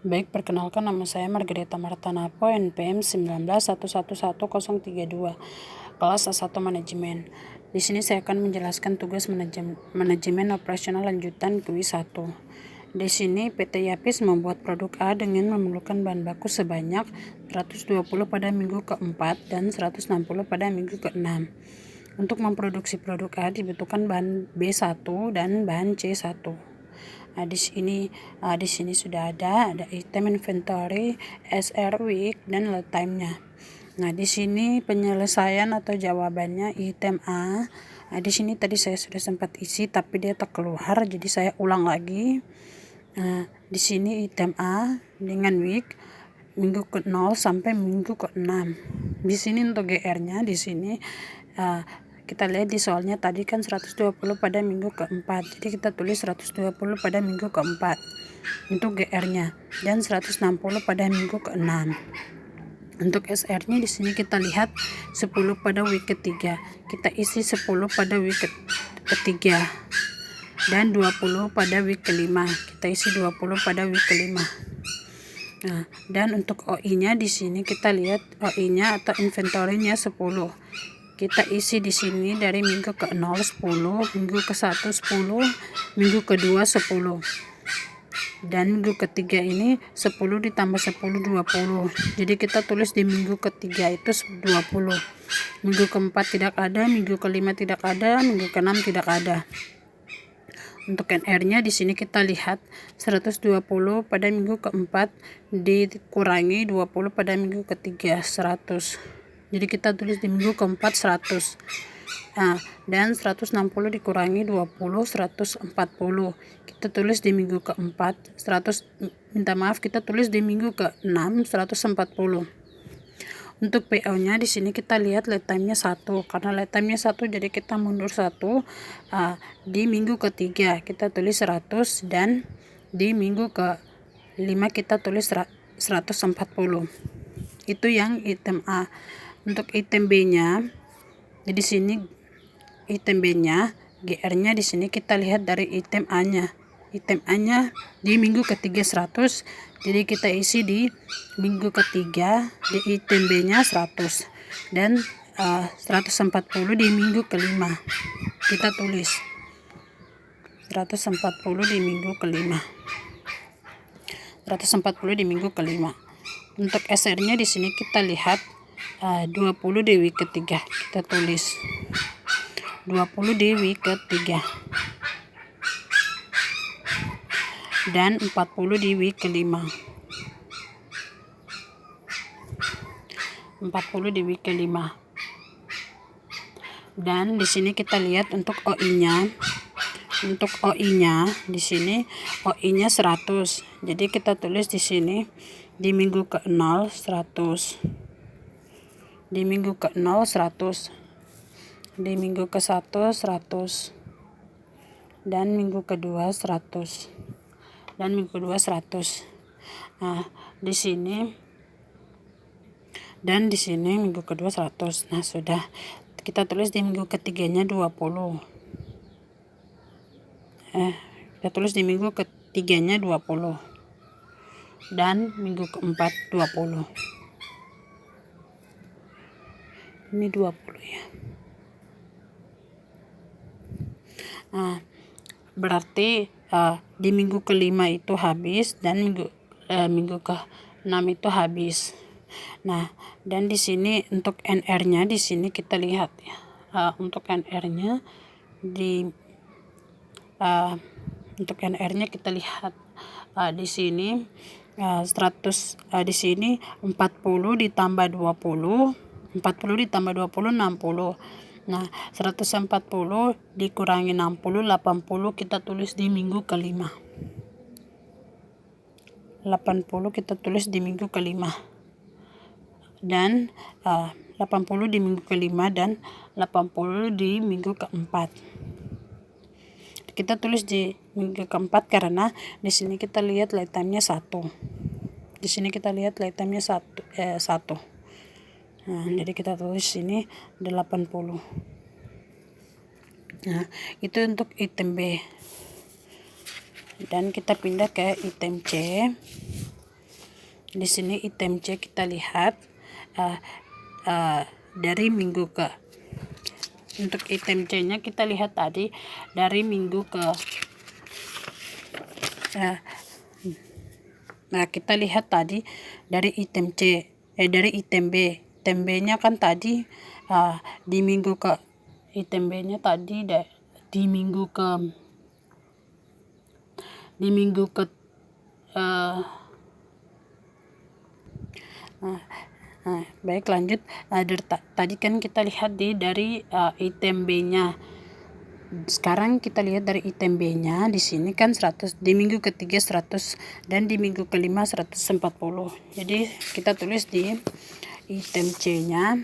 Baik, perkenalkan nama saya Margareta Martanapo, NPM 19111032, kelas A1 Manajemen. Di sini saya akan menjelaskan tugas manajemen operasional lanjutan kuis 1. Di sini PT Yapis membuat produk A dengan memerlukan bahan baku sebanyak 120 pada minggu ke-4 dan 160 pada minggu ke-6. Untuk memproduksi produk A dibutuhkan bahan B1 dan bahan C1. Di sini sudah ada item inventory, SR week, dan lead time-nya. Di sini penyelesaian atau jawabannya item A. Di sini tadi saya sudah sempat isi tapi dia tak keluar, jadi saya ulang lagi. Di sini item A dengan week minggu ke-0 sampai minggu ke-6. Di sini untuk GR-nya di sini kita lihat di soalnya tadi kan 120 pada minggu ke-4. Jadi kita tulis 120 pada minggu ke-4 untuk GR-nya dan 160 pada minggu ke-6. Untuk SR-nya di sini kita lihat 10 pada week ketiga. Kita isi 10 pada week ketiga dan 20 pada week kelima. Kita isi 20 pada week kelima. Dan untuk OI-nya di sini kita lihat OI-nya atau inventory-nya 10. Kita isi di sini dari minggu ke-0 10, minggu ke-1 10, minggu ke-2 10. Dan minggu ketiga ini 10 ditambah 10 20. Jadi kita tulis di minggu ketiga itu 20. Minggu ke-4 tidak ada, minggu ke-5 tidak ada, minggu ke-6 tidak ada. Untuk NR-nya di sini kita lihat 120 pada minggu ke-4 dikurangi 20 pada minggu ketiga 100. Jadi kita tulis di minggu ke-4 100. Dan 160 dikurangi 20 140. Kita tulis di minggu ke-4 kita tulis di minggu ke-6 140. Untuk PO-nya di sini kita lihat lead time-nya 1. Karena lead time-nya 1 jadi kita mundur 1. Di minggu ketiga kita tulis 100 dan di minggu ke-5 kita tulis 140. Itu yang item A. Untuk item B-nya, di sini item B-nya, GR-nya di sini kita lihat dari item A-nya. Item A-nya di minggu ketiga 100, jadi kita isi di minggu ketiga di item B-nya 100 dan 140 di minggu kelima. Kita tulis 140 di minggu kelima. 140 di minggu kelima. Untuk SR-nya di sini kita lihat 20 di week ketiga. Kita tulis 20 di week ketiga. Dan 40 di week kelima. 40 di week kelima. Dan di sini kita lihat untuk OI-nya. Untuk OI-nya di sini OI-nya 100. Jadi kita tulis di sini di minggu ke-0 100. Di minggu ke-0 100. Di minggu ke-1 100. Dan minggu kedua 100. Dan minggu kedua 100. Di sini dan di sini minggu kedua 100. Sudah. Kita tulis di minggu ketiganya 20. Kita tulis di minggu ketiganya 20 dan minggu keempat 20. Ini 20 ya. Berarti di minggu kelima itu habis dan minggu ke-6 itu habis. Dan di sini untuk NR-nya di sini kita lihat ya. Untuk NR-nya untuk NR-nya kita lihat di sini 100 di sini 40 ditambah 20. 40 ditambah 20 60. 140 dikurangi 60 80 kita tulis di minggu kelima. 80 kita tulis di minggu kelima. Dan 80 di minggu kelima dan 80 di minggu keempat. Kita tulis di minggu keempat karena di sini kita lihat lead time-nya 1. Di sini kita lihat lead time-nya 1. Jadi kita tulis sini 80. Itu untuk item B. Dan kita pindah ke item C. Di sini item C kita lihat dari minggu ke, untuk item C nya kita lihat tadi dari minggu ke nah kita lihat tadi dari item C dari item B. Item B nya kan tadi di minggu ke, item B nya tadi di minggu ke baik, lanjut. Tadi kan kita lihat dari item B nya. Sekarang kita lihat dari item B nya. Di sini kan 100, di minggu ketiga 100 dan di minggu kelima 140. Jadi kita tulis di item C nya.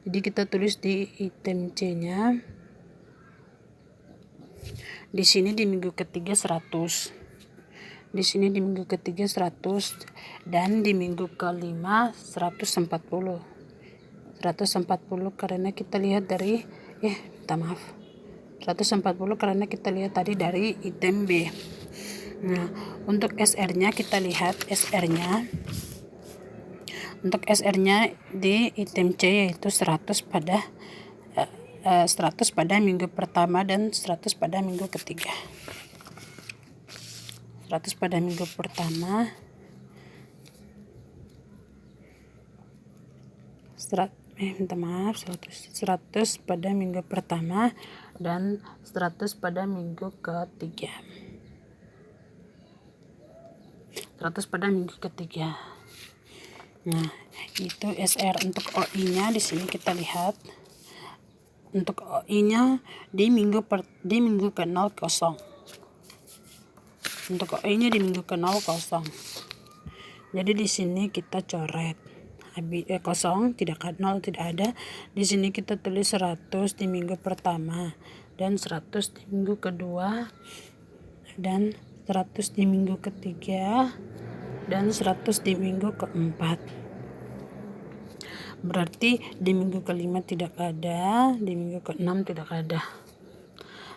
Jadi kita tulis di item C nya. Di sini di minggu ketiga 100. Di sini di minggu ketiga 100 dan di minggu kelima 140 karena kita lihat dari 140 karena kita lihat tadi dari item B. Nah, untuk SR nya kita lihat untuk SR nya di item C yaitu 100 pada 100 pada minggu pertama dan 100 pada minggu ketiga. 100 pada minggu pertama, 100 pada minggu pertama dan 100 pada minggu ketiga. 100 pada minggu ketiga. Nah, itu SR. Untuk OI nya di sini kita lihat. Untuk OI nya di minggu ke-0 kosong. Untuk OI nya di minggu ke-0 kosong. Jadi di sini kita coret kosong, tidak ada, 0 tidak ada. Di sini kita tulis 100 di minggu pertama dan 100 di minggu kedua dan 100 di minggu ketiga dan 100 di minggu keempat. Berarti di minggu kelima tidak ada, di minggu ke-6 tidak ada.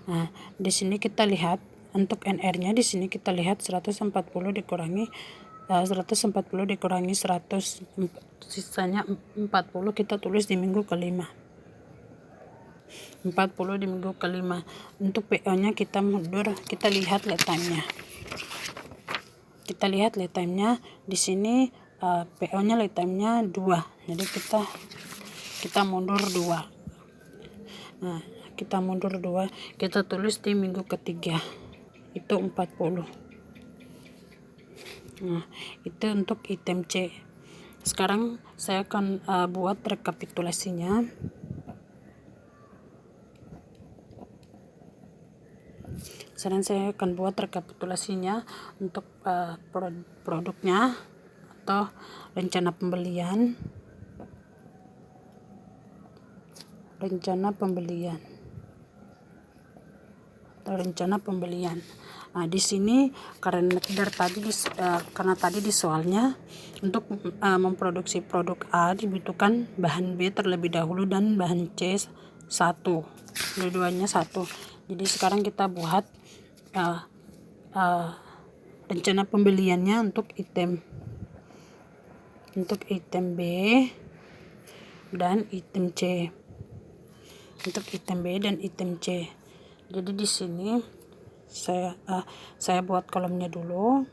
Nah, di sini kita lihat untuk NR-nya, di sini kita lihat 140 dikurangi 100, sisanya 40 kita tulis di minggu kelima. 40 di minggu kelima. Untuk PO-nya kita mundur, kita lihat lead time-nya. Di sini PO-nya lead time-nya 2. Jadi kita mundur 2. Nah, kita mundur 2, kita tulis di minggu ketiga. Itu 40. Nah, itu untuk item C. Sekarang saya akan buat rekapitulasinya. Untuk produknya atau rencana pembelian. Nah, di sini karena tadi di soalnya untuk memproduksi produk A dibutuhkan bahan B terlebih dahulu dan bahan C 1. Dua-duanya 1. Jadi sekarang kita buat rencana pembeliannya untuk item B dan item C. Jadi di sini saya buat kolomnya dulu.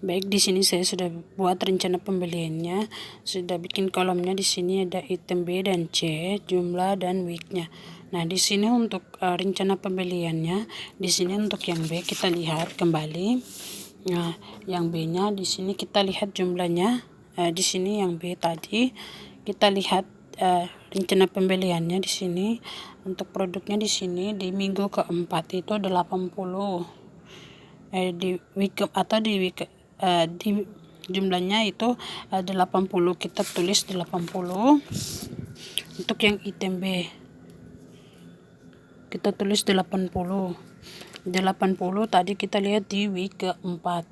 Baik, di sini saya sudah buat rencana pembeliannya, sudah bikin kolomnya. Di sini ada item B dan C, jumlah dan weeknya. Nah, di sini untuk rencana pembeliannya, di sini untuk yang B kita lihat kembali. Nah, yang B-nya di sini kita lihat jumlahnya. Di sini yang B tadi kita lihat rencana pembeliannya di sini. Untuk produknya di sini di minggu keempat itu 80. Di jumlahnya itu 80, kita tulis 80. Untuk yang item B kita tulis 80 tadi kita lihat di week keempat.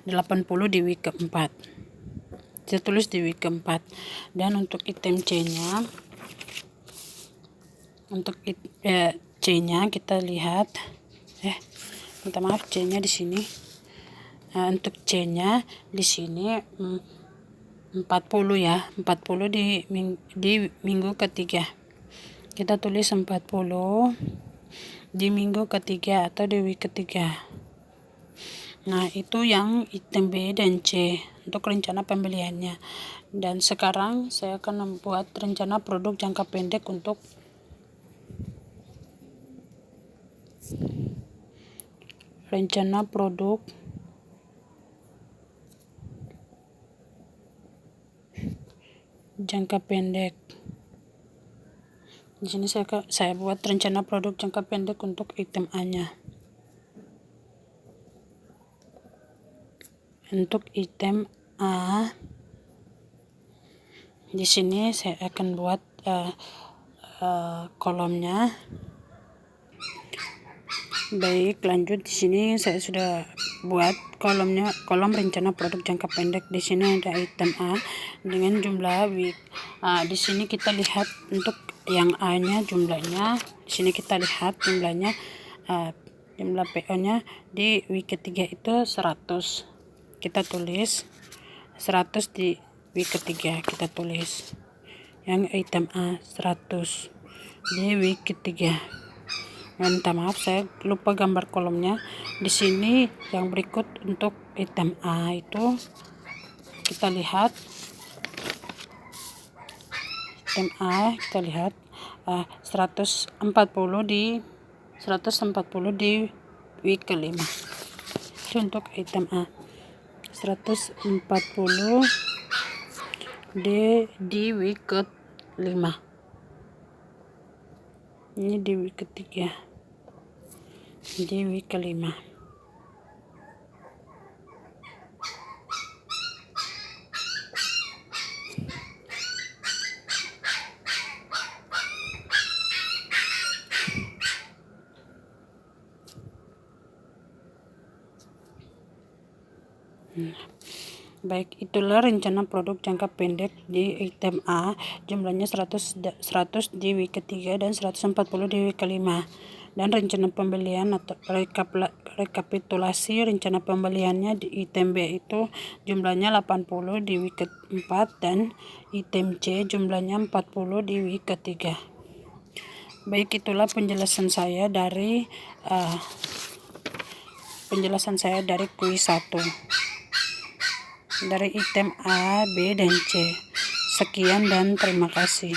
80 di week keempat, saya tulis di week keempat. Dan untuk item C nya, C nya kita lihat minta maaf, C-nya di sini. Untuk C-nya di sini 40 ya, 40 di minggu ketiga. Kita tulis 40 di minggu ketiga atau di week ketiga. Nah, itu yang item B dan C untuk rencana pembeliannya. Dan sekarang saya akan membuat rencana produk jangka pendek untuk rencana produk jangka pendek. Di sini saya buat rencana produk jangka pendek untuk item A-nya. Untuk item A, di sini saya akan buat kolomnya. Baik, lanjut. Di sini saya sudah buat kolom rencana produk jangka pendek. Di sini ada item A dengan jumlah week. Di sini kita lihat untuk yang A-nya jumlahnya. Di sini kita lihat jumlahnya, jumlah PO-nya di week ketiga itu 100. Kita tulis 100 di week ketiga. Kita tulis yang item A 100 di week ketiga. Minta maaf, saya lupa gambar kolomnya. Di sini yang berikut untuk item A itu kita lihat item A, kita lihat 140 di week kelima. Itu untuk item A 140 di week kelima. Ini di week ketiga, di week kelima. Baik, itulah rencana produk jangka pendek di item A, jumlahnya 100 di week ketiga dan 140 di week kelima. Dan rencana pembelian atau rekapitulasi rencana pembeliannya di item B itu jumlahnya 80 di week keempat dan item C jumlahnya 40 di week ketiga. Baik, itulah penjelasan saya dari kuis 1 dari item A, B, dan C. Sekian dan terima kasih.